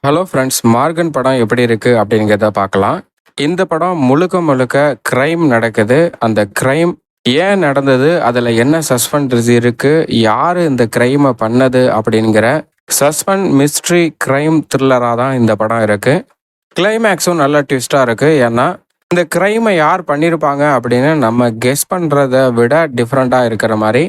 Hello friends, Morgan படம் எப்படி இருக்கு அப்படிங்கிறத பார்க்கலாம். இந்த படம் முழுக்க முழுக்க கிரைம் நடக்குது. அந்த கிரைம் ஏன் நடந்தது, அதில் என்ன சஸ்பென்ஸ் இருக்கு, யார் இந்த கிரைமை பண்ணது அப்படிங்கிற மிஸ்ட்ரி கிரைம் த்ரில்லராக தான் இந்த படம் இருக்கு. கிளைமேக்ஸும் நல்ல ட்விஸ்டாக இருக்கு. ஏன்னா இந்த கிரைமை யார் பண்ணியிருப்பாங்க அப்படின்னு நம்ம கெஸ் பண்ணுறத விட டிஃப்ரெண்ட்டாக இருக்கிற மாதிரி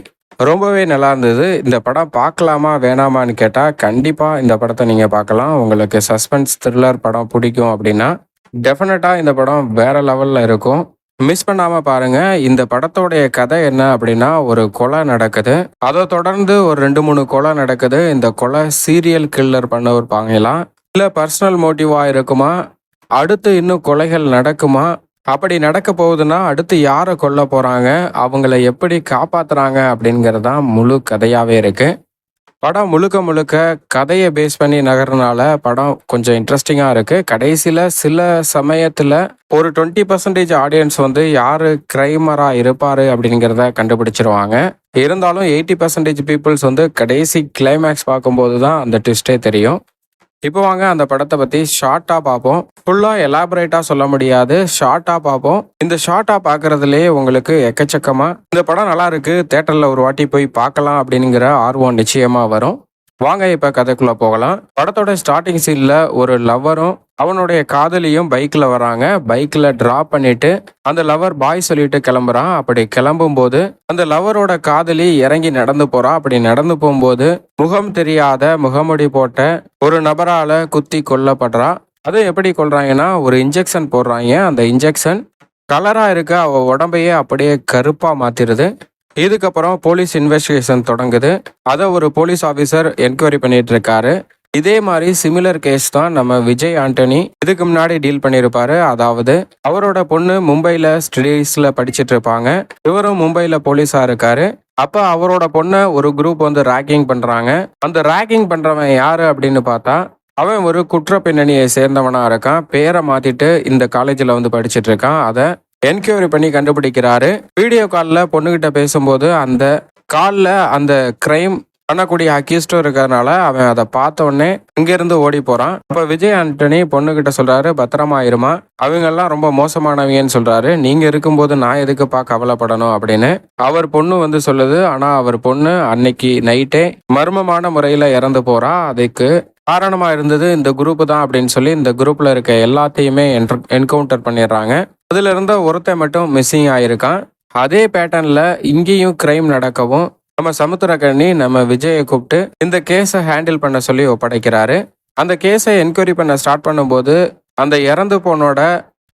ரொம்பவே நல்லா இருந்தது. இந்த படம் பார்க்கலாமா வேணாமான்னு கேட்டால் கண்டிப்பாக இந்த படத்தை நீங்கள் பார்க்கலாம். உங்களுக்கு சஸ்பென்ஸ் த்ரில்லர் படம் பிடிக்கும் அப்படின்னா டெஃபினட்டாக இந்த படம் வேற லெவலில் இருக்கும். மிஸ் பண்ணாமல் பாருங்கள். இந்த படத்தோடைய கதை என்ன அப்படின்னா, ஒரு கொலை நடக்குது. அதை தொடர்ந்து ஒரு 2-3 கொலை நடக்குது. இந்த கொலை சீரியல் கில்லர் பண்ண இருப்பாங்களாம், இல்லை பர்சனல் மோட்டிவாக இருக்குமா, அடுத்து இன்னும் கொலைகள் நடக்குமா, அப்படி நடக்க போகுதுன்னா அடுத்து யாரை கொல்ல போகிறாங்க, அவங்கள எப்படி காப்பாற்றுறாங்க அப்படிங்கிறது தான் முழு கதையாகவே இருக்குது. படம் முழுக்க முழுக்க கதையை பேஸ் பண்ணி நகர்றனால படம் கொஞ்சம் இன்ட்ரெஸ்டிங்காக இருக்குது. கடைசியில் சில சமயத்தில் ஒரு 20% ஆடியன்ஸ் வந்து யார் கிரைமராக இருப்பார் அப்படிங்கிறத கண்டுபிடிச்சிருவாங்க. இருந்தாலும் 80% பீப்புள்ஸ் வந்து கடைசி கிளைமேக்ஸ் பார்க்கும்போது தான் அந்த ட்விஸ்டே தெரியும். இப்போ வாங்க அந்த படத்தை பற்றி ஷார்ட்டாக பார்ப்போம். ஃபுல்லாக எலாபரேட்டாக சொல்ல முடியாது, ஷார்ட்டாக பார்ப்போம். இந்த ஷார்ட்டாக பார்க்குறதுலேயே உங்களுக்கு எக்கச்சக்கமாக இந்த படம் நல்லா இருக்குது, தேட்டரில் ஒரு வாட்டி போய் பார்க்கலாம் அப்படிங்கிற ஆர்வம் நிச்சயமாக வரும். வாங்க இப்போ கதைக்குள்ளே போகலாம். படத்தோட ஸ்டார்டிங் சீனில் ஒரு லவ்வரும் அவனுடைய காதலியும் பைக்கில் வராங்க. பைக்கில் ட்ராப் பண்ணிட்டு அந்த லவர் பாய் சொல்லிட்டு கிளம்புறான். அப்படி கிளம்பும் போது அந்த லவரோட காதலி இறங்கி நடந்து போறா. அப்படி நடந்து போகும்போது முகம் தெரியாத முகமுடி போட்ட ஒரு நபரால குத்தி கொல்லப்படுறா. அது எப்படி கொல்றாங்கன்னா, ஒரு இன்ஜெக்ஷன் போடுறாங்க. அந்த இன்ஜெக்ஷன் கலரா இருக்க அவ உடம்பையே அப்படியே கருப்பா மாத்திருது. இதுக்கப்புறம் போலீஸ் இன்வெஸ்டிகேஷன் தொடங்குது. அதை ஒரு போலீஸ் ஆஃபீஸர் என்கொயரி பண்ணிட்டு இருக்காரு. இதே மாதிரி சிமிலர் கேஸ் தான் நம்ம விஜய் ஆண்டனி இதுக்கு முன்னாடி டீல் பண்ணியிருப்பாரு. அதாவது அவரோட பொண்ணு மும்பையில் ஸ்டடீஸில் படிச்சுட்டு இருப்பாங்க, இவரும் மும்பையில் போலீஸாக இருக்காரு. அப்போ அவரோட பொண்ணை ஒரு குரூப் வந்து ரேக்கிங் பண்ணுறாங்க. அந்த ரேக்கிங் பண்ணுறவன் யாரு அப்படின்னு பார்த்தா அவன் ஒரு குற்ற பின்னணியை சேர்ந்தவனாக இருக்கான். பேரை மாற்றிட்டு இந்த காலேஜில் வந்து படிச்சுட்டு இருக்கான். அதை என்கொயரி பண்ணி கண்டுபிடிக்கிறாரு. வீடியோ காலில் பொண்ணுகிட்ட பேசும்போது அந்த காலில் அந்த கிரைம் பண்ணக்கூடிய அக்யூஸ்டும் இருக்கிறதுனால அவன் அதை பார்த்த உடனே இங்கிருந்து ஓடி போறான். அப்ப விஜய் ஆண்டனி பொண்ணுகிட்ட சொல்றாரு, பத்திரமா இருமா, அவங்கெல்லாம் ரொம்ப மோசமானவங்கன்னு சொல்றாரு. நீங்க இருக்கும்போது நான் எதுக்குப்பா கவலைப்படணும் அப்படின்னு அவர் பொண்ணு வந்து சொல்லுது. ஆனா அவர் பொண்ணு அன்னைக்கு நைட்டே மர்மமான முறையில இறந்து போறா. அதுக்கு காரணமா இருந்தது இந்த குரூப் தான் அப்படின்னு சொல்லி இந்த குரூப்ல இருக்க எல்லாத்தையுமே என்கவுண்டர் பண்ணிடுறாங்க. அதுல இருந்த ஒருத்தன் மட்டும் மிஸ்ஸிங் ஆயிருக்கான். அதே பேட்டர்ன்ல இங்கேயும் கிரைம் நடக்கவும் நம்ம சமுத்திரக்கண்ணி நம்ம விஜயை கூப்பிட்டு இந்த கேஸை ஹேண்டில் பண்ண சொல்லி ஒப்படைக்கிறாரு. அந்த கேஸை என்கொயரி பண்ண ஸ்டார்ட் பண்ணும்போது அந்த இறந்து போனோட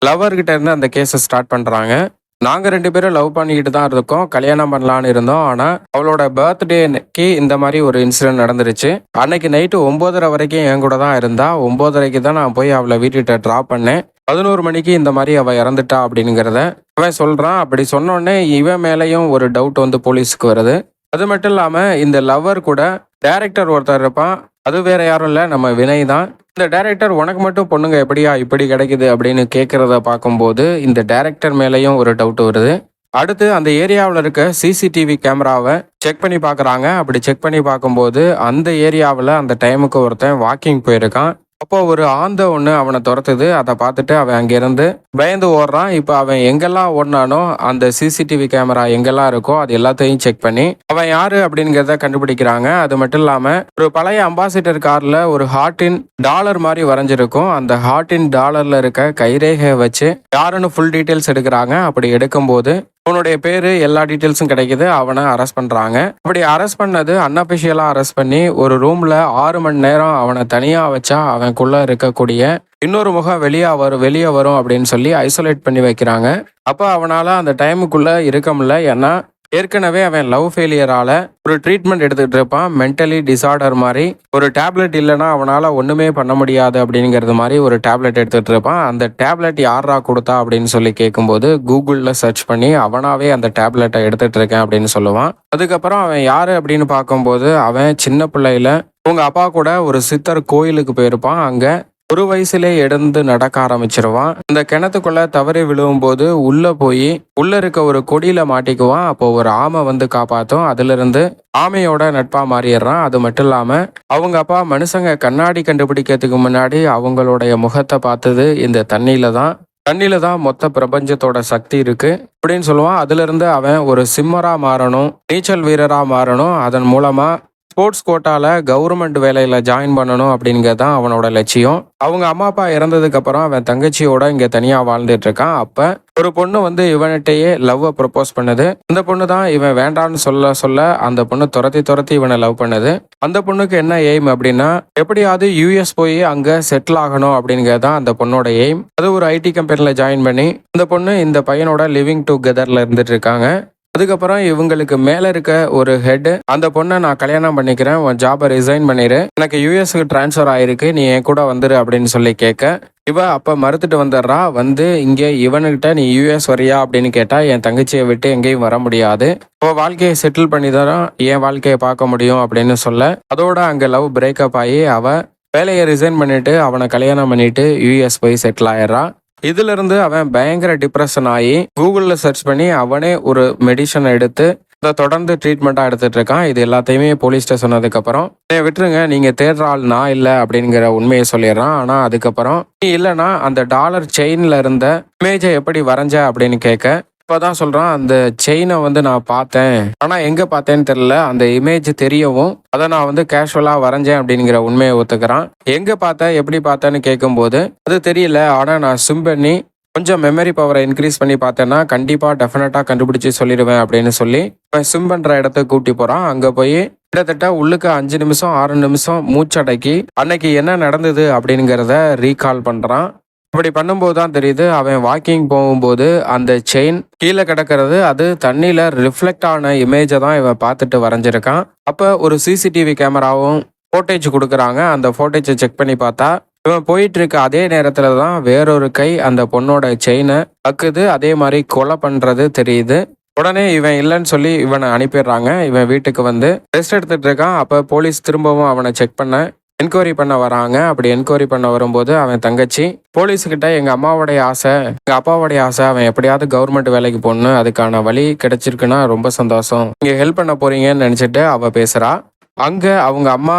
லவர்கிட்ட இருந்து அந்த கேஸை ஸ்டார்ட் பண்றாங்க. நாங்கள் 2 பேரும் லவ் பண்ணிக்கிட்டு தான் இருக்கோம், கல்யாணம் பண்ணலான்னு இருந்தோம். ஆனால் அவளோட பர்த்டேக்கு இந்த மாதிரி ஒரு இன்சிடென்ட் நடந்துருச்சு. அன்னைக்கு நைட்டு 9:30 வரைக்கும் என் கூட தான் இருந்தா. 9:30க்கு தான் நான் போய் அவளை வீட்டுக்கிட்ட ட்ராப் பண்ணேன். 11 மணிக்கு இந்த மாதிரி அவள் இறந்துட்டா அப்படிங்கிறத அவன் சொல்கிறான். அப்படி சொன்னோடனே இவன் மேலேயும் ஒரு டவுட் வந்து போலீஸுக்கு வருது. அது மட்டும் இல்லாமல் இந்த லவ்வர் கூட டைரக்டர் ஒருத்தர் இருப்பான். அது வேற யாரும் இல்லை, நம்ம வினய் தான். இந்த டைரக்டர் உனக்கு மட்டும் பொண்ணுங்க எப்படியா இப்படி கிடைக்குது அப்படின்னு கேட்குறத பார்க்கும்போது இந்த டைரக்டர் மேலேயும் ஒரு டவுட் வருது. அடுத்து அந்த ஏரியாவில் இருக்க சிசிடிவி கேமராவை செக் பண்ணி பார்க்குறாங்க. அப்படி செக் பண்ணி பார்க்கும்போது அந்த ஏரியாவில் அந்த டைமுக்கு ஒருத்தன் வாக்கிங் போயிருக்கான். அப்போ ஒரு ஆந்தை ஒன்று அவனை துரத்துது. அதை பார்த்துட்டு அவன் அங்கேருந்து பயந்து ஓடுறான். இப்போ அவன் எங்கெல்லாம் ஓடினானோ அந்த சிசிடிவி கேமரா எங்கெல்லாம் இருக்கோ அது எல்லாத்தையும் செக் பண்ணி அவன் யாரு அப்படிங்கிறத கண்டுபிடிக்கிறாங்க. அது மட்டும் இல்லாமல் ஒரு பழைய அம்பாசிடர் காரில் ஒரு ஹார்ட்டின் டாலர் மாதிரி வரைஞ்சிருக்கும். அந்த ஹார்ட்டின் டாலரில் இருக்க கைரேகையை வச்சு யாருன்னு ஃபுல் டீட்டெயில்ஸ் எடுக்கிறாங்க. அப்படி எடுக்கும்போது அவனுடைய பேரு எல்லா டீட்டெயில்ஸும் கிடைக்குது. அவனை அரெஸ்ட் பண்றாங்க. அப்படி அரெஸ்ட் பண்ணது அன்அபிஷியலா அரெஸ்ட் பண்ணி ஒரு ரூம்ல 6 மணி நேரம் அவனை தனியா வச்சா அவனுக்குள்ள இருக்கக்கூடிய இன்னொரு முகம் வெளியே வரும் அப்படின்னு சொல்லி ஐசோலேட் பண்ணி வைக்கிறாங்க. அப்போ அவனால அந்த டைமுக்குள்ள இருக்க முடியல. ஏன்னா ஏற்கனவே அவன் லவ் ஃபெயிலியரால ஒரு ட்ரீட்மெண்ட் எடுத்துக்கிட்டு இருப்பான். மென்டலி டிசார்டர் மாதிரி ஒரு டேப்லெட் இல்லைன்னா அவனால் ஒன்றுமே பண்ண முடியாது அப்படிங்கிறது மாதிரி ஒரு டேப்லெட் எடுத்துகிட்டு இருப்பான். அந்த டேப்லெட் யாரா கொடுத்தா அப்படின்னு சொல்லி கேட்கும்போது கூகுளில் சர்ச் பண்ணி அவனாவே அந்த டேப்லெட்டை எடுத்துகிட்டு இருக்கேன் அப்படின்னு சொல்லுவான். அதுக்கப்புறம் அவன் யார் அப்படின்னு பார்க்கும்போது அவன் சின்ன பிள்ளையில உங்கள் அப்பா கூட ஒரு சித்தர் கோயிலுக்கு போயிருப்பான். அங்கே ஒரு வயசுலே எழுந்து நடக்க ஆரம்பிச்சிருவான். இந்த கிணத்துக்குள்ள தவறி விழும்போது உள்ள போய் உள்ள இருக்க ஒரு கொடியில மாட்டிக்குவான். அப்போ ஒரு ஆமை வந்து காப்பாத்தும். அதுல இருந்து ஆமையோட நட்பா மாறிடுறான். அது மட்டும் இல்லாம அவங்க அப்பா மனுஷங்க கண்ணாடி கண்டுபிடிக்கிறதுக்கு முன்னாடி அவங்களுடைய முகத்தை பார்த்தது இந்த தண்ணியில தான் மொத்த பிரபஞ்சத்தோட சக்தி இருக்கு அப்படின்னு சொல்லுவான். அதுல இருந்து அவன் ஒரு சிம்மரா மாறணும், நீச்சல் வீரரா மாறணும், அதன் மூலமா ஸ்போர்ட்ஸ் கோட்டால கவர்மெண்ட் வேலையில ஜாயின் பண்ணணும் அப்படிங்கிறது தான் அவனோட லட்சியம். அவங்க அம்மா அப்பா இறந்ததுக்கு அப்புறம் அவன் தங்கச்சியோட இங்க தனியா வாழ்ந்துட்டு இருக்கான். அப்ப ஒரு பொண்ணு வந்து இவன்கிட்டயே லவ் ப்ரப்போஸ் பண்ணுது. இந்த பொண்ணு தான் இவன் வேண்டான்னு சொல்ல அந்த பொண்ணு துரத்தி இவனை லவ் பண்ணுது. அந்த பொண்ணுக்கு என்ன எய்ம் அப்படின்னா எப்படியாவது யூஎஸ் போய் அங்க செட்டில் ஆகணும் அப்படிங்கிறது தான் அந்த பொண்ணோட எய்ம். அது ஒரு ஐடி கம்பெனில ஜாயின் பண்ணி இந்த பொண்ணு இந்த பையனோட லிவிங் டுகெதர்ல இருந்துட்டு இருக்காங்க. அதுக்கப்புறம் இவங்களுக்கு மேல இருக்க ஒரு ஹெட் அந்த பொண்ணை நான் கல்யாணம் பண்ணிக்கிறேன், உன் ஜாபை ரிசைன் பண்ணிரு, எனக்கு யூஎஸ்க்கு டிரான்ஸ்ஃபர் ஆயிருக்கு, நீ என் கூட வந்துரு அப்படின்னு சொல்லி கேட்க இவ அப்ப மறுத்துட்டு வந்துடுறா. வந்து இங்கே இவனுக்கிட்ட நீ யூஎஸ் வரியா அப்படின்னு கேட்டா என் தங்கச்சியை விட்டு எங்கேயும் வர முடியாது, உன் வாழ்க்கையை செட்டில் பண்ணி தான் என் வாழ்க்கையை பார்க்க முடியும் அப்படின்னு சொல்ல அதோட அங்க லவ் பிரேக்கப் ஆகி அவ வேலையை ரிசைன் பண்ணிட்டு அவனை கல்யாணம் பண்ணிட்டு யூஎஸ் போய் செட்டில் ஆயிடுறான். இதுல இருந்து அவன் பயங்கர டிப்ரெஷன் ஆகி கூகுளில் சர்ச் பண்ணி அவனே ஒரு மெடிசன் எடுத்து அதை தொடர்ந்து ட்ரீட்மெண்ட்டாக எடுத்துட்டு இருக்கான். இது எல்லாத்தையுமே போலீஸ்ட்ட சொன்னதுக்கப்புறம் விட்டுருங்க, நீங்க தேடுற ஆள் நான் இல்லை அப்படிங்கிற உண்மையை சொல்லிடுறான். ஆனா அதுக்கப்புறம் நீ இல்லைன்னா அந்த டாலர் செயின்ல இருந்த இமேஜை எப்படி வரைஞ்ச அப்படின்னு கேட்க இப்பதான் சொல்றான், அந்த செயினை வந்து நான் பார்த்தேன், ஆனா எங்க பார்த்தேன்னு தெரியல, அந்த இமேஜ் தெரியவும் அதை நான் வந்து கேஷுவலா வரைஞ்சேன் அப்படிங்கிற உண்மையை ஒத்துக்கிறான். எங்க பார்த்த எப்படி பார்த்தேன்னு கேட்கும்போது அது தெரியல, ஆனா நான் ஸ்விம் பண்ணி கொஞ்சம் மெமரி பவரை இன்க்ரீஸ் பண்ணி பார்த்தேன்னா கண்டிப்பா டெஃபினட்டா கண்டுபிடிச்சு சொல்லிடுவேன் அப்படின்னு சொல்லி ஸ்விம் பண்ற இடத்துக்கு கூட்டி போறான். அங்க போய் கிட்டத்தட்ட உள்ளுக்கு 5 நிமிஷம் 6 நிமிஷம் மூச்சடக்கி அன்னைக்கு என்ன நடந்தது அப்படிங்கிறத ரீகால் பண்றான். அப்படி பண்ணும்போது தான் தெரியுது அவன் வாக்கிங் போகும்போது அந்த செயின் கீழே கிடக்கிறது அது தண்ணியில ரிஃப்ளெக்ட் ஆன இமேஜை தான் இவன் பார்த்துட்டு வரைஞ்சிருக்கான். அப்போ ஒரு சிசிடிவி கேமராவும் ஃபோட்டேஜ் கொடுக்குறாங்க. அந்த ஃபோட்டேஜை செக் பண்ணி பார்த்தா இவன் போயிட்டு இருக்க அதே நேரத்துல தான் வேறொரு கை அந்த பொண்ணோட செயினை அக்குது, அதே மாதிரி கொலை பண்றது தெரியுது. உடனே இவன் இல்லைன்னு சொல்லி இவனை அனுப்பிடுறாங்க. இவன் வீட்டுக்கு வந்து ரெஸ்ட் எடுத்துட்டு இருக்கான். அப்போ போலீஸ் திரும்பவும் அவனை செக் பண்ண என்கொயரி பண்ண வராங்க. அப்படி என்கொயரி பண்ண வரும்போது அவன் தங்கச்சி போலீஸுக்கிட்ட எங்க அம்மாவோடைய ஆசை, எங்க அப்பாவோடைய ஆசை, அவன் எப்படியாவது கவர்மெண்ட் வேலைக்கு போகணும், அதுக்கான வழி கிடைச்சிருக்குன்னா ரொம்ப சந்தோஷம், நீங்க ஹெல்ப் பண்ண போறீங்கன்னு நினைச்சிட்டு அவ பேசுறா. அங்க அவங்க அம்மா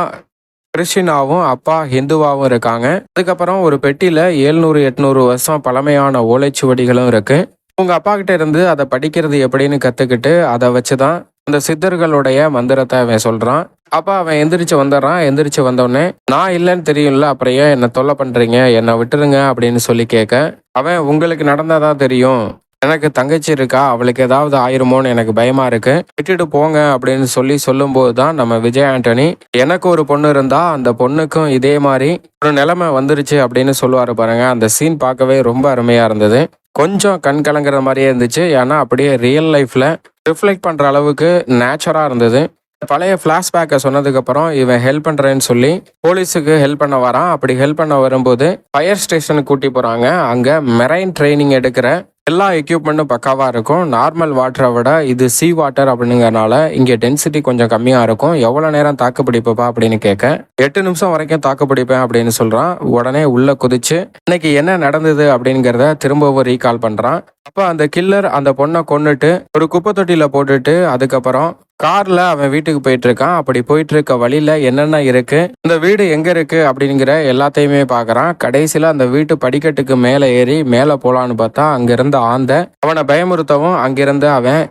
கிறிஸ்டினாவும் அப்பா ஹிந்துவாவும் இருக்காங்க. அதுக்கப்புறம் ஒரு பெட்டியில 700-800 வருஷம் பழமையான ஓலைச்சுவடிகளும் இருக்கு. உங்க அப்பா கிட்ட இருந்து அதை படிக்கிறது எப்படின்னு கத்துக்கிட்டு அதை வச்சுதான் அந்த சித்தர்களுடைய மந்திரத்தை அவன் சொல்றான். அப்ப அவன் எந்திரிச்சு வந்துடுறான். எந்திரிச்சு வந்தோடனே நான் இல்லைன்னு தெரியும்ல, அப்புறம் ஏன் என்ன தொல்லை பண்றீங்க, என்னை விட்டுருங்க அப்படின்னு சொல்லி கேட்க அவன் உங்களுக்கு நடந்ததா தெரியும், எனக்கு தங்கச்சி இருக்கா, அவளுக்கு ஏதாவது ஆயிருமோன்னு எனக்கு பயமா இருக்கு, விட்டுட்டு போங்க அப்படின்னு சொல்லும்போது தான் நம்ம விஜய் ஆண்டனி எனக்கு ஒரு பொண்ணு இருந்தா அந்த பொண்ணுக்கும் இதே மாதிரி ஒரு நிலைமை வந்துருச்சு அப்படின்னு சொல்லுவாரு பாருங்க. அந்த சீன் பார்க்கவே ரொம்ப அருமையா இருந்தது. கொஞ்சம் கண் கலங்குற மாதிரியே இருந்துச்சு. ஏன்னா அப்படியே ரியல் லைஃப்ல ரிஃப்ளெக்ட் பண்ற அளவுக்கு நேச்சரா இருந்தது. பழைய ஃப்ளாஷ்பேக்கை சொன்னதுக்கப்புறம் இவன் ஹெல்ப் பண்ணுறேன்னு சொல்லி போலீஸுக்கு ஹெல்ப் பண்ண வரான். அப்படி ஹெல்ப் பண்ண வரும்போது ஃபயர் ஸ்டேஷனுக்கு கூட்டி போகிறாங்க. அங்கே மெரைன் ட்ரைனிங் எடுக்கிற எல்லா எக்யூப்மெண்ட்டும் பக்காவாக இருக்கும். நார்மல் வாட்டரை விட இது சீ வாட்டர் அப்படிங்கிறனால இங்கே டென்சிட்டி கொஞ்சம் கம்மியாக இருக்கும். எவ்வளோ நேரம் தாக்கு பிடிப்பா அப்படின்னு கேட்க 8 நிமிஷம் வரைக்கும் தாக்கு பிடிப்பேன் அப்படின்னு சொல்கிறான். உடனே உள்ளே குதிச்சு இன்னைக்கு என்ன நடந்தது அப்படிங்கிறத திரும்பவும் ரீகால் பண்ணுறான். அப்போ அந்த கில்லர் அந்த பொண்ணை கொன்னுட்டு ஒரு குப்பை தொட்டியில் போட்டுட்டு அதுக்கப்புறம் கார்ல அவன் வீட்டுக்கு போயிட்டு இருக்கான். அப்படி போயிட்டு இருக்க வழியில என்னென்ன இருக்கு, இந்த வீடு எங்க இருக்கு அப்படிங்கிற எல்லாத்தையுமே பாக்குறான். கடைசியில அந்த வீட்டு படிக்கட்டுக்கு மேல ஏறி மேல போலான்னு பார்த்தா அங்க இருந்த ஆந்த அவனை பயமுறுத்தவும் அங்கிருந்து அவன்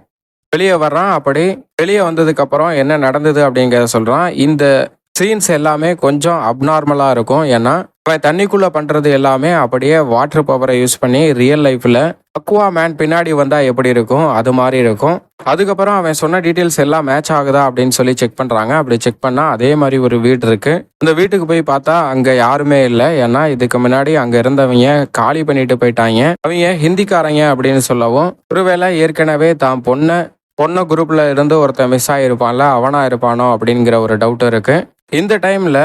வெளியே வர்றான். அப்படி வெளியே வந்ததுக்கு அப்புறம் என்ன நடந்தது அப்படிங்கிறத சொல்றான். இந்த சீன்ஸ் எல்லாமே கொஞ்சம் அப்நார்மலா இருக்கும். ஏன்னா அவன் தண்ணிக்குள்ள பண்றது எல்லாமே அப்படியே வாட்டர் பவரை யூஸ் பண்ணி ரியல் லைஃப்ல அக்வா மேன் பின்னாடி வந்தா எப்படி இருக்கும் அது மாதிரி இருக்கும். அதுக்கப்புறம் அவன் சொன்ன டீட்டெயில்ஸ் எல்லாம் மேட்ச் ஆகுதா அப்படின்னு சொல்லி செக் பண்றாங்க. அப்படி செக் பண்ணா அதே மாதிரி ஒரு வீடு இருக்கு. இந்த வீட்டுக்கு போய் பார்த்தா அங்க யாருமே இல்லை. ஏன்னா இதுக்கு முன்னாடி அங்க இருந்தவங்க காலி பண்ணிட்டு போயிட்டாங்க. அவங்க ஹிந்திக்காரங்க அப்படின்னு சொல்லவும் ஒருவேளை ஏற்கனவே தான் பொண்ண குரூப்ல இருந்து ஒருத்தன் மிஸ் ஆகிருப்பான்ல, அவனா இருப்பானோ அப்படிங்கிற ஒரு டவுட் இருக்கு. இந்த டைம்ல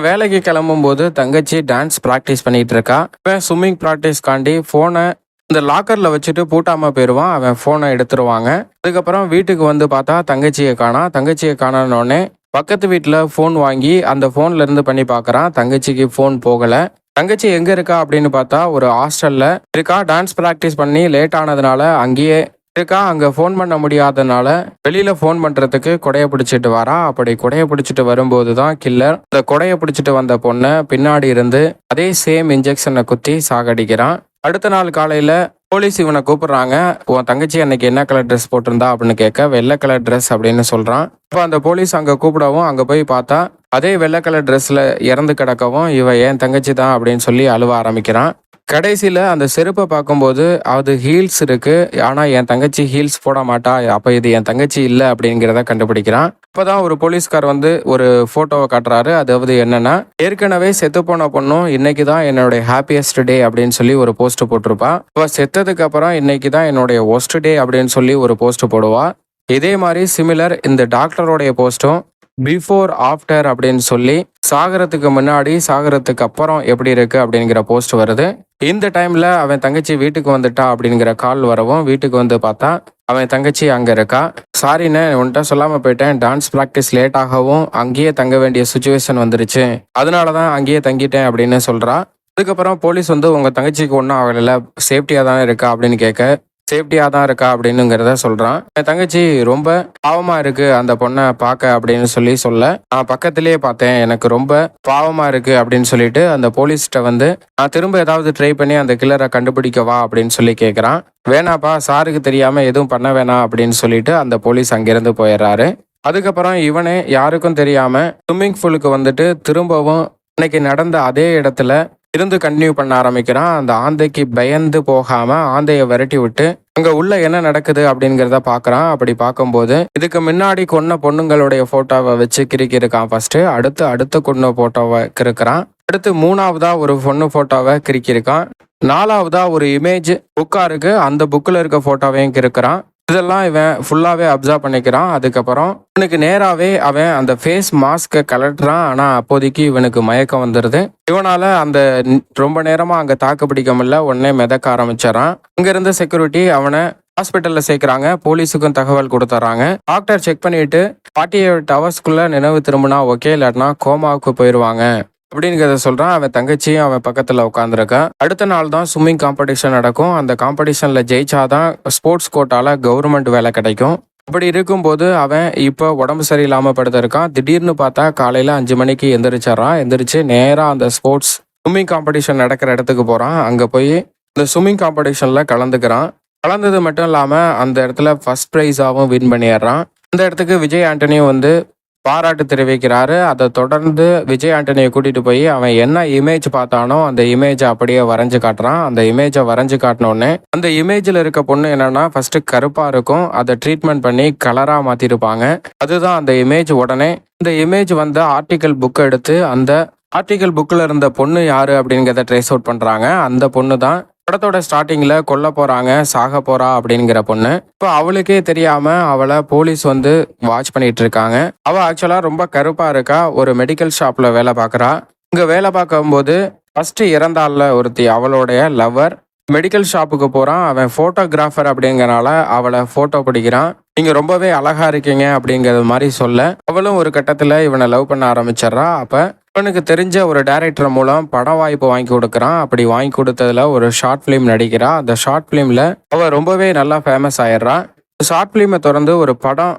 வேலைக்கு கிளம்பும் போது தங்கச்சி டான்ஸ் பிராக்டிஸ் பண்ணிட்டு இருக்கா. ஸ்விம்மிங் பிராக்டிஸ்காண்டி போனை இந்த லாக்கர்ல வச்சுட்டு பூட்டாம போயிடுவான். அவன் போனை எடுத்துருவாங்க. அதுக்கப்புறம் வீட்டுக்கு வந்து பார்த்தா தங்கச்சியை காணோன்னே பக்கத்து வீட்டில் ஃபோன் வாங்கி அந்த ஃபோன்ல இருந்து பண்ணி பார்க்குறான். தங்கச்சிக்கு ஃபோன் போகலை. தங்கச்சி எங்க இருக்கா அப்படின்னு பார்த்தா ஒரு ஹாஸ்டல்ல இருக்கா. டான்ஸ் பிராக்டிஸ் பண்ணி லேட் ஆனதுனால அங்கேயே இருக்கா. அங்க ஃபோன் பண்ண முடியாதனால வெளியில ஃபோன் பண்றதுக்கு கொடைய பிடிச்சிட்டு வரா. அப்படி கொடைய பிடிச்சிட்டு வரும்போது தான் கில்லர் இந்த கொடைய பிடிச்சிட்டு வந்த பொண்ணை பின்னாடி இருந்து அதே சேம் இன்ஜெக்ஷனை குத்தி சாகடிக்கிறான். அடுத்த நாள் காலையில போலீஸ் இவனை கூப்பிடுறாங்க. உன் தங்கச்சி அன்னைக்கு என்ன கலர் ட்ரெஸ் போட்டிருந்தா அப்படின்னு கேட்க வெள்ளை கலர் ட்ரெஸ் அப்படின்னு சொல்றான். இப்போ அந்த போலீஸ் அங்க கூப்பிடவும் அங்க போய் பார்த்தா அதே வெள்ளை கலர் ட்ரெஸ்ல இறந்து கிடக்கவும் இவ என் தங்கச்சி தான் அப்படின்னு சொல்லி அழுவ ஆரம்பிக்கிறான். கடைசியில அந்த செருப்பை பார்க்கும்போது அது ஹீல்ஸ் இருக்கு. ஆனா என் தங்கச்சி ஹீல்ஸ் போட மாட்டா, அப்ப இது என் தங்கச்சி இல்லை அப்படிங்கிறத கண்டுபிடிக்கிறான். அப்பதான் ஒரு போலீஸ்கார் வந்து ஒரு போட்டோவை காட்டுறாரு. அதாவது என்னன்னா, ஏற்கனவே செத்து போன பொண்ணும் இன்னைக்கு தான் என்னுடைய ஹாப்பியஸ்ட் டே அப்படின்னு சொல்லி ஒரு போஸ்ட் போட்டிருப்பா. இப்போ செத்ததுக்கு அப்புறம் இன்னைக்கு தான் என்னுடைய ஒஸ்ட் டே அப்படின்னு சொல்லி ஒரு போஸ்ட் போடுவா. இதே மாதிரி சிமிலர் இந்த டாக்டரோடைய போஸ்டும் பிஃபோர் ஆஃப்டர் அப்படின்னு சொல்லி சாகரத்துக்கு முன்னாடி சாகரத்துக்கு அப்புறம் எப்படி இருக்கு அப்படிங்கிற போஸ்ட் வருது. இந்த டைம்ல அவன் தங்கச்சி வீட்டுக்கு வந்துட்டா அப்படிங்கிற கால் வரவும் வீட்டுக்கு வந்து பார்த்தா அவன் தங்கச்சி அங்க இருக்கா. சாரின்னு உன்கிட்ட சொல்லாம போயிட்டேன், டான்ஸ் பிராக்டிஸ் லேட் ஆகவும் அங்கேயே தங்க வேண்டிய சுச்சுவேஷன் வந்துருச்சு, அதனாலதான் அங்கேயே தங்கிட்டேன் அப்படின்னு சொல்றா. அதுக்கப்புறம் போலீஸ் வந்து உங்க தங்கச்சிக்கு ஒன்றும் ஆகல, சேஃப்டியா தானே இருக்கா அப்படின்னு கேட்க சேஃப்டியாக தான் இருக்கா அப்படின்னுங்கிறத சொல்கிறான். என் தங்கச்சி ரொம்ப பாவமாக இருக்கு அந்த பொண்ணை பார்க்க அப்படின்னு சொல்ல நான் பக்கத்திலேயே பார்த்தேன், எனக்கு ரொம்ப பாவமாக இருக்கு அப்படின்னு சொல்லிட்டு அந்த போலீஸ்கிட்ட வந்து நான் திரும்ப ஏதாவது ட்ரை பண்ணி அந்த கில்லரை கண்டுபிடிக்கவா அப்படின்னு சொல்லி கேட்குறான். வேணாப்பா, சாருக்கு தெரியாமல் எதுவும் பண்ண வேணாம் அப்படின்னு சொல்லிட்டு அந்த போலீஸ் அங்கிருந்து போயிடுறாரு. அதுக்கப்புறம் இவனே யாருக்கும் தெரியாமல் ஸ்விம்மிங் பூலுக்கு வந்துட்டு திரும்பவும் இன்னைக்கு நடந்த அதே இடத்துல இருந்து கண்டினியூ பண்ண ஆரம்பிக்கிறான். அந்த ஆந்தைக்கு பயந்து போகாம ஆந்தையை விரட்டி விட்டு அங்க உள்ள என்ன நடக்குது அப்படிங்கிறத பாக்குறான். அப்படி பார்க்கும்போது இதுக்கு முன்னாடி கொன்ன பொண்ணுங்களுடைய போட்டோவை வச்சு கிறுக்கிருக்கான் ஃபர்ஸ்ட். அடுத்து கொன்ன போட்டோவை கிறுக்கிறான். அடுத்து மூணாவதா ஒரு பொண்ணு போட்டோவை கிறுக்கிருக்கான். நாலாவதா ஒரு இமேஜ் புக்கா இருக்கு, அந்த புக்கில் இருக்க போட்டோவையும் கிறுக்கிறான். இதெல்லாம் இவன் ஃபுல்லாவே அப்சர்வ் பண்ணிக்கிறான். அதுக்கப்புறம் இவனுக்கு நேராவே அவன் அந்த ஃபேஸ் மாஸ்கை கலட்டுறான். ஆனா அப்போதைக்கு இவனுக்கு மயக்கம் வந்துடுது. இவனால அந்த ரொம்ப நேரமா அங்க தாக்கு பிடிக்க முடியல, உடனே மிதக்க ஆரம்பிச்சிடறான். அங்க இருந்த செக்யூரிட்டி அவனை ஹாஸ்பிட்டல்ல சேர்க்கிறாங்க. போலீஸுக்கும் தகவல் கொடுத்துறாங்க. டாக்டர் செக் பண்ணிட்டு 48 ஹவர்ஸ்க்குள்ள நினைவு திரும்பினா ஓகே, இல்லாட்டினா கோமாவுக்கு போயிடுவாங்க அப்படிங்கிறத சொல்றான். அவன் தங்கச்சியும் அவன் பக்கத்துல உட்காந்துருக்கா. அடுத்த நாள் தான் ஸ்விம்மிங் காம்படிஷன் நடக்கும். அந்த காம்படிஷன்ல ஜெயிச்சாதான் ஸ்போர்ட்ஸ் கோட்டால கவர்மெண்ட் வேலை கிடைக்கும். அப்படி இருக்கும்போது அவன் இப்போ உடம்பு சரியில்லாம படுத்திருக்கான். திடீர்னு பார்த்தா காலையில 5 மணிக்கு எந்திரிச்சு நேரா அந்த ஸ்போர்ட்ஸ் ஸ்விம்மிங் காம்படிஷன் நடக்கிற இடத்துக்கு போறான். அங்க போய் இந்த ஸ்விம்மிங் காம்படிஷன்ல கலந்துக்கிறான். கலந்தது மட்டும் இல்லாம அந்த இடத்துல ஃபர்ஸ்ட் ப்ரைஸாவும் வின் பண்ணிடுறான். அந்த இடத்துக்கு விஜய் ஆண்டனியும் வந்து பாராட்டு தெரிவிக்கிறாரு. அதை தொடர்ந்து விஜய் ஆண்டனியை கூட்டிட்டு போய் அவன் என்ன இமேஜ் பார்த்தானோ அந்த இமேஜை அப்படியே வரைஞ்சு காட்டுறான். அந்த இமேஜை வரைஞ்சு காட்டினோடனே அந்த இமேஜில் இருக்க பொண்ணு என்னன்னா ஃபர்ஸ்ட் கருப்பா இருக்கும், அதை ட்ரீட்மெண்ட் பண்ணி கலரா மாத்திருப்பாங்க. அதுதான் அந்த இமேஜ். உடனே இந்த இமேஜ் வந்த ஆர்டிக்கல் புக் எடுத்து அந்த ஆர்டிக்கல் புக்கில் இருந்த பொண்ணு யாரு அப்படிங்கிறத ட்ரேஸ் அவுட் பண்றாங்க. அந்த பொண்ணு தான் படத்தோட ஸ்டார்டிங்ல கொல்ல போறாங்க, சாக போறா அப்படிங்கிற பொண்ணு. இப்போ அவளுக்கே தெரியாம அவளை போலீஸ் வந்து வாட்ச் பண்ணிட்டு இருக்காங்க. அவ ஆக்சுவலா ரொம்ப கருப்பா இருக்கா, ஒரு மெடிக்கல் ஷாப்ல வேலை பார்க்கறா. இங்க வேலை பார்க்கும்போது ஃபர்ஸ்ட் இறந்தாள்ல ஒருத்தி, அவளுடைய லவர் மெடிக்கல் ஷாப்புக்கு போறான். அவன் போட்டோகிராஃபர் அப்படிங்கறனால அவளை போட்டோ பிடிக்கிறான். நீங்க ரொம்பவே அழகா இருக்கீங்க அப்படிங்கறது மாதிரி சொல்ல அவளும் ஒரு கட்டத்துல இவனை லவ் பண்ண ஆரம்பிச்சிடறா. அப்ப இவனுக்கு தெரிஞ்ச ஒரு டைரக்டர் மூலம் படம் வாய்ப்பு வாங்கி கொடுக்குறான். அப்படி வாங்கி கொடுத்ததுல ஒரு ஷார்ட் பிலிம் நடிக்கிறா. அந்த ஷார்ட் பிலிம்ல அவ ரொம்பவே நல்லா ஃபேமஸ் ஆயிடுறான். ஷார்ட் பிலிமை தொடர்ந்து ஒரு படம்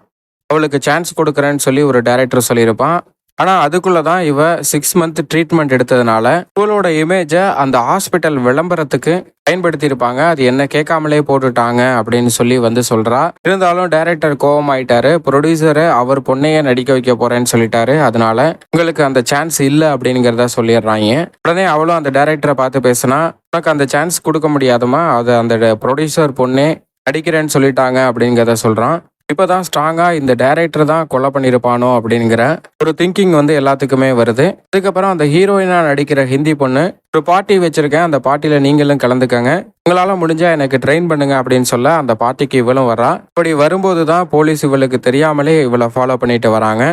அவளுக்கு சான்ஸ் கொடுக்குறேன்னு சொல்லி ஒரு டைரக்டர் சொல்லியிருப்பான். ஆனா அதுக்குள்ளதான் இவ 6 மந்த் ட்ரீட்மெண்ட் எடுத்ததுனால இவளோட இமேஜை அந்த ஹாஸ்பிட்டல் விளம்பரத்துக்கு பயன்படுத்தி இருப்பாங்க. அது என்ன கேட்காமலே போட்டுட்டாங்க அப்படின்னு சொல்லி வந்து சொல்றா. இருந்தாலும் டைரக்டர் கோவம் ஆயிட்டாரு. ப்ரொடியூசரை அவர் பொண்ணையே நடிக்க வைக்க போறேன்னு சொல்லிட்டாரு. அதனால உங்களுக்கு அந்த சான்ஸ் இல்லை அப்படிங்கிறத சொல்லிடுறாங்க. உடனே அவளும் அந்த டைரக்டரை பார்த்து பேசினா, உனக்கு அந்த சான்ஸ் கொடுக்க முடியாதுமா, அதை அந்த ப்ரொடியூசர் பொண்ணே நடிக்கிறேன்னு சொல்லிட்டாங்க அப்படிங்கிறத சொல்றான். இப்போதான் ஸ்ட்ராங்கா இந்த டைரக்டர் தான் கொலை பண்ணியிருப்பானோ அப்படிங்கிற ஒரு திங்கிங் வந்து எல்லாத்துக்குமே வருது. அதுக்கப்புறம் அந்த ஹீரோயினா நடிக்கிற ஹிந்தி பொண்ணு ஒரு பார்ட்டி வச்சிருக்கேன், அந்த பார்ட்டியில நீங்களும் கலந்துக்கங்க, உங்களால முடிஞ்சா எனக்கு ட்ரெயின் பண்ணுங்க அப்படின்னு சொல்ல அந்த பார்ட்டிக்கு இவளும் வரா. இப்படி வரும்போது தான் போலீஸ் இவளுக்கு தெரியாமலே இவளை ஃபாலோ பண்ணிட்டு வராங்க.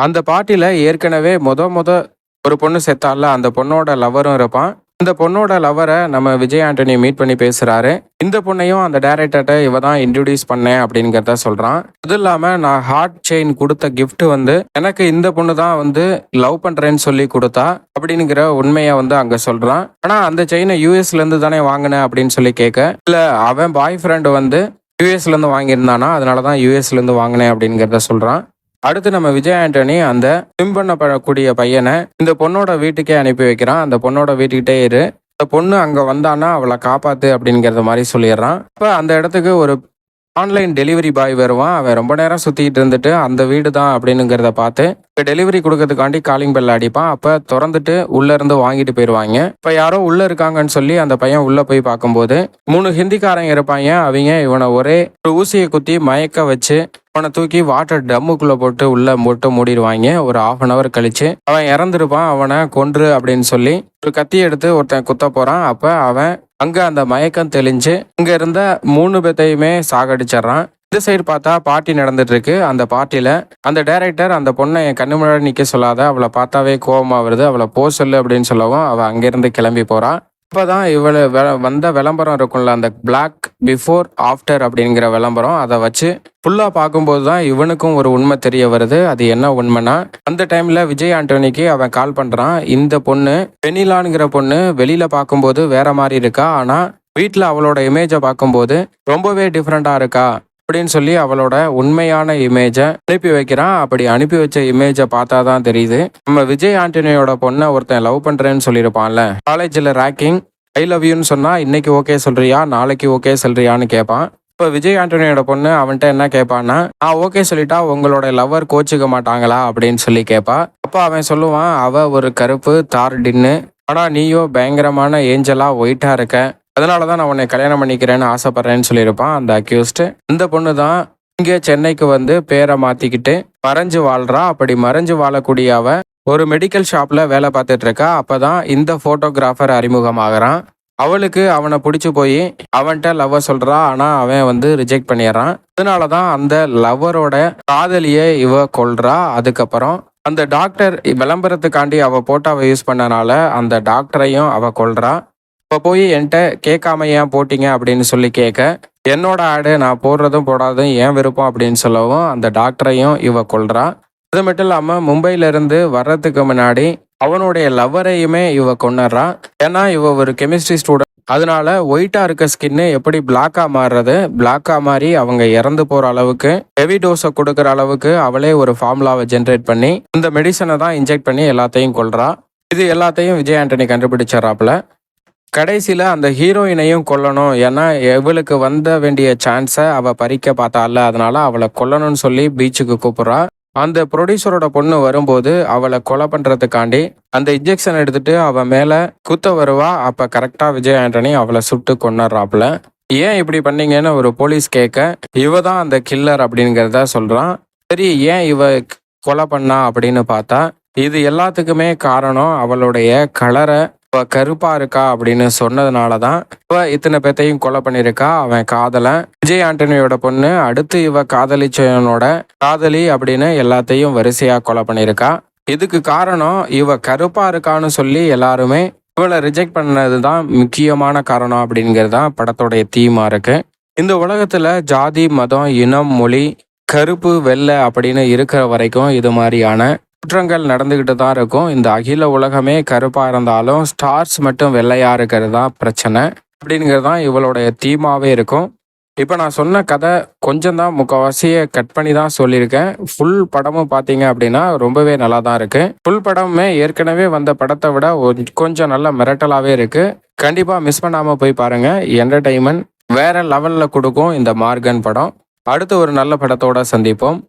அந்த பார்ட்டியில ஏற்கனவே முத ஒரு பொண்ணு செத்தால அந்த பொண்ணோட லவரும் இருப்பான். இந்த பொண்ணோட லவ்வரை நம்ம விஜய் ஆண்டனி மீட் பண்ணி பேசுறாரு. இந்த பொண்ணையும் அந்த டைரக்டர்கிட்ட இவ தான் இன்ட்ரடியூஸ் பண்ணேன் அப்படிங்கிறத சொல்றான். அது இல்லாம நான் ஹார்ட் செயின் கொடுத்த கிஃப்ட் வந்து எனக்கு இந்த பொண்ணு தான் வந்து லவ் பண்றேன்னு சொல்லி கொடுத்தா அப்படிங்கிற உண்மையை வந்து அங்க சொல்றான். ஆனா அந்த செயினை யூஎஸ்ல இருந்து தானே வாங்கினேன் அப்படின்னு சொல்லி கேட்க, இல்ல அவன் பாய் ஃப்ரெண்டு வந்து யூஎஸ்ல இருந்து வாங்கியிருந்தானா, அதனாலதான் யூஎஸ்ல இருந்து வாங்கினேன் அப்படிங்கிறத சொல்றான். அடுத்து நம்ம விஜய் ஆண்டனி அந்த ஸ்விம் பண்ணக்கூடிய பையனை இந்த பொண்ணோட வீட்டுக்கே அனுப்பி வைக்கிறான். அந்த பொண்ணோட வீட்டுக்கிட்டே இரு, அந்த பொண்ணு அங்க வந்தானா அவளை காப்பாத்து அப்படிங்கறத மாதிரி சொல்லிடுறான். அப்ப அந்த இடத்துக்கு ஒரு ஆன்லைன் டெலிவரி பாய் வருவான். அவன் ரொம்ப நேரம் சுத்திட்டு இருந்துட்டு அந்த வீடு தான் அப்படின்னுங்கிறத பார்த்து டெலிவரி கொடுக்கறதுக்காண்டி காலிங் பெல் அடிப்பான். அப்ப திறந்துட்டு உள்ள இருந்து வாங்கிட்டு போயிடுவாங்க. இப்ப யாரோ உள்ள இருக்காங்கன்னு சொல்லி அந்த பையன் உள்ள போய் பார்க்கும்போது 3 ஹிந்திக்காரங்க இருப்பாங்க. அவங்க இவனை ஒரே ஒரு ஊசியை குத்தி மயக்க வச்சு அவனை தூக்கி வாட்டர் டம்முக்குள்ள போட்டு உள்ள போட்டு மூடிடுவாங்க. ஒரு 1/2 hour கழிச்சு அவன் இறந்துருப்பான். அவனை கொன்று அப்படின்னு சொல்லி ஒரு கத்தி எடுத்து ஒருத்தன் குத்த போறான். அப்ப அவன் அங்க அந்த மயக்கம் தெளிஞ்சு அங்க இருந்த 3 பேத்தையுமே சாகடிச்சிடறான். இந்த சைடு பார்த்தா பார்ட்டி நடந்துட்டு இருக்கு. அந்த பார்ட்டியில அந்த டைரக்டர் அந்த பொண்ணை என் கண்ணு முன்னாடி நிக்க சொல்லாத, அவளை பார்த்தாவே கோபமா வருது, அவளை சொல்லு அப்படின்னு சொல்லவும் அவ அங்கிருந்து கிளம்பி போறான். அப்பதான் இவளு வந்த விளம்பரம் இருக்கும்ல, அந்த பிளாக் பிஃபோர் ஆஃப்டர் அப்படிங்கிற விளம்பரம், அதை வச்சு ஃபுல்லா பார்க்கும்போது தான் இவனுக்கும் ஒரு உண்மை தெரிய வருது. அது என்ன உண்மைனா, அந்த டைம்ல விஜய் ஆண்டனிக்கு அவன் கால் பண்றான். இந்த பொண்ணு வெனிலான்ங்கிற பொண்ணு வெளியில பார்க்கும்போது வேற மாதிரி இருக்கா, ஆனா வீட்டுல அவளோட இமேஜை பார்க்கும்போது ரொம்பவே டிஃப்ரெண்டா இருக்கா அப்படின்னு சொல்லி அவளோட உண்மையான இமேஜை அனுப்பி வைக்கிறான். அப்படி அனுப்பி வச்ச இமேஜை பார்த்தா தான் தெரியுது, நம்ம விஜய் ஆண்டனியோட பொண்ணை ஒருத்தன் லவ் பண்றேன்னு சொல்லியிருப்பான்ல, காலேஜில் ரேக்கிங் ஐ லவ் யூன்னு சொன்னா இன்னைக்கு ஓகே சொல்றியா நாளைக்கு ஓகே சொல்றியான்னு கேட்பான். இப்போ விஜய் ஆண்டனியோட பொண்ணு அவன்கிட்ட என்ன கேட்பான்னா, நான் ஓகே சொல்லிட்டா உங்களோட லவ்வர் கோச்சிக்க மாட்டாங்களா அப்படின்னு சொல்லி கேட்பா. அப்போ அவன் சொல்லுவான், அவ ஒரு கருப்பு தார்டின்னு, ஆனா நீயோ பயங்கரமான ஏஞ்சலா ஒயிட்டா இருக்க, அதனாலதான் நான் உன்னை கல்யாணம் பண்ணிக்கிறேன்னு ஆசைப்படுறேன்னு சொல்லியிருப்பான் அந்த அக்யூஸ்ட். இந்த பொண்ணு தான் இங்கே சென்னைக்கு வந்து பேரை மாத்திக்கிட்டு மறைஞ்சு வாழ்றா. அப்படி மறைஞ்சு வாழக்கூடிய அவ ஒரு மெடிக்கல் ஷாப்ல வேலை பார்த்துட்டு இருக்கா. அப்பதான் இந்த போட்டோகிராஃபர் அறிமுகமாகறான். அவளுக்கு அவனை பிடிச்சி போய் அவன்கிட்ட லவ்வை சொல்றா. ஆனா அவன் வந்து ரிஜெக்ட் பண்ணிடுறான். அதனாலதான் அந்த லவ்வரோட காதலியை இவ கொல்றா. அதுக்கப்புறம் அந்த டாக்டர் விளம்பரத்துக்காண்டி அவ போட்டோவை யூஸ் பண்ணனால அந்த டாக்டரையும் அவ கொல்றா. இப்போ போய் என்கிட்ட கேட்காம ஏன் போட்டிங்க அப்படின்னு சொல்லி கேட்க, என்னோட ஆடு நான் போடுறதும் போடாதும் ஏன் விருப்பம் அப்படின்னு சொல்லவும் அந்த டாக்டரையும் இவ கொல்றா. அது மட்டும் இல்லாமல் மும்பையிலேருந்து வர்றதுக்கு முன்னாடி அவனுடைய லவ்வரையுமே இவ கொண்டுறா. ஏன்னா இவ ஒரு கெமிஸ்ட்ரி ஸ்டூடெண்ட், அதனால ஒயிட்டா இருக்க ஸ்கின்னு எப்படி பிளாக்கா மாறுறது, பிளாக்கா மாறி அவங்க இறந்து போற அளவுக்கு ஹெவி டோஸை கொடுக்குற அளவுக்கு அவளே ஒரு ஃபார்முலாவை ஜென்ரேட் பண்ணி இந்த மெடிசனை தான் இன்ஜெக்ட் பண்ணி எல்லாத்தையும் கொல்றா. இது எல்லாத்தையும் விஜய் ஆண்டனி கண்டுபிடிச்சாராப்புல. கடைசியில் அந்த ஹீரோயினையும் கொல்லணும், ஏன்னா இவளுக்கு வந்த வேண்டிய சான்ஸை அவள் பறிக்க பார்த்தால, அதனால அவளை கொல்லணும்னு சொல்லி பீச்சுக்கு கூப்பிட்றா. அந்த ப்ரொடியூசரோட பொண்ணு வரும்போது அவளை கொலை பண்ணுறதுக்காண்டி அந்த இன்ஜெக்ஷன் எடுத்துட்டு அவன் மேலே குத்த வருவா. அப்போ கரெக்டாக விஜய் ஆண்டனி அவளை சுட்டு கொண்டுறாப்புல. ஏன் இப்படி பண்ணீங்கன்னு ஒரு போலீஸ் கேட்க, இவ தான் அந்த கில்லர் அப்படிங்கிறத சொல்கிறான். சரி, ஏன் இவ கொலை பண்ணா அப்படின்னு பார்த்தா, இது எல்லாத்துக்குமே காரணம் அவளுடைய கலரை இவ கருப்பா இருக்கா அப்படின்னு சொன்னதுனாலதான் இவ இத்தனை பேத்தையும் கொலை பண்ணிருக்கா. அவன் காதலன் விஜய் ஆண்டனியோட பொண்ணு, அடுத்து இவ காதலிச்சவனோட காதலி அப்படின்னு எல்லாத்தையும் வரிசையா கொலை பண்ணிருக்கா. இதுக்கு காரணம் இவ கருப்பா இருக்கான்னு சொல்லி எல்லாருமே இவளை ரிஜெக்ட் பண்ணதுதான் முக்கியமான காரணம் அப்படிங்கிறது தான் படத்தோடைய தீமா இருக்கு. இந்த உலகத்துல ஜாதி, மதம், இனம், மொழி, கருப்பு, வெள்ளை அப்படின்னு இருக்கிற வரைக்கும் இது மாதிரியான குற்றங்கள் நடந்துகிட்டு தான் இருக்கும். இந்த அகில உலகமே கருப்பா இருந்தாலும் ஸ்டார்ஸ் மட்டும் வெள்ளையா இருக்கிறது தான் பிரச்சனை அப்படிங்கிறது தான் இவளுடைய தீமாவே இருக்கும். இப்போ நான் சொன்ன கதை கொஞ்சம் தான், முக்கால்வாசியை கட் பண்ணி தான் சொல்லியிருக்கேன். ஃபுல் படமும் பார்த்தீங்க அப்படின்னா ரொம்பவே நல்லா தான் இருக்கு. ஃபுல் படமுமே ஏற்கனவே வந்த படத்தை விட கொஞ்சம் நல்ல மிரட்டலாகவே இருக்கு. கண்டிப்பாக மிஸ் பண்ணாமல் போய் பாருங்க. என்டர்டைன்மெண்ட் வேற லெவலில் கொடுக்கும் இந்த மார்கன் படம். அடுத்து ஒரு நல்ல படத்தோட சந்திப்போம்.